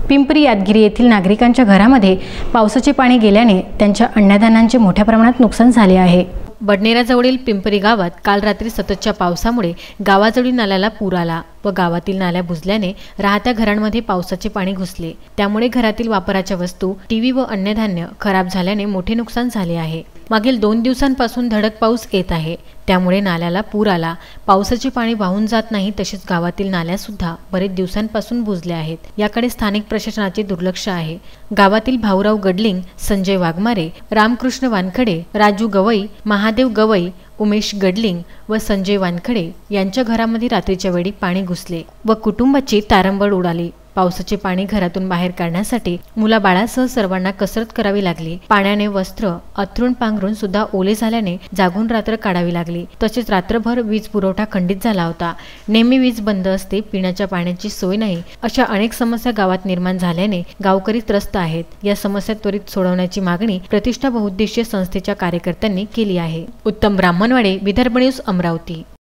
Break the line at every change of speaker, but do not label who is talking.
पिंपरी यादगिरी येथील नागरिकांच्या घरामध्ये पावसाचे पाणी गेल्याने त्यांच्या अन्नधान्याचे मोठ्या प्रमाणात नुकसान झाले आहे। बडनेराजवळील पिंपरी गावात काल रात्री सततच्या पावसामुळे गावाजवळील नाल्याला पूर आला व गावातील नाल्या बुजल्याने राहत्या घरांमध्ये पावसाचे पाणी घुसले। त्यामुळे घरातील वापराच्या वस्तू, टीव्ही व अन्नधान्य खराब झाल्याने मोठे नुकसान झाले आहे। मागील 2 दिवसांपासून धडक पाऊस येत आहे, त्यामुळे नाल्याला पूर आला। पावसाचे पाणी वाहून जात नाही, तसेच गावातील नाल्या सुद्धा बरेच दिवसांपासून बुजल्या आहेत। याकडे स्थानिक प्रशासनाचे दुर्लक्ष आहे। गावातील भाऊराव गडलिंग, संजय वाघमारे, रामकृष्ण वानखडे, राजू गवई, महादेव गवई, उमेश गडलिंग व संजय वानखडे यांच्या घरामध्ये रात्रीच्या वेळी पाणी घुसले व कुटुंबाची तारंबळ उडाली। पावसाचे पाणी घरातून बाहेर काढण्यासाठी मुलाबाळासह सर्वांना कसरत करावी लागली। पाण्याने वस्त्र अंथरूण पांघरून सुद्धा ओले झाल्याने जागून रात्र काढावी लागली। तसेच रात्रभर वीज पुरवठा खंडित झाला होता। नेहमी वीज बंद असते, पिण्याच्या पाण्याची सोय नाही, अशा अनेक समस्या गावात निर्माण झाल्याने गावकरी त्रस्त आहेत। या समस्या त्वरित सोडवण्याची मागणी प्रतिष्ठा बहुउद्देशीय संस्थेच्या कार्यकर्त्यांनी केली आहे। उत्तम ब्राह्मणवाडे, विदर्भ न्यूज, अमरावती।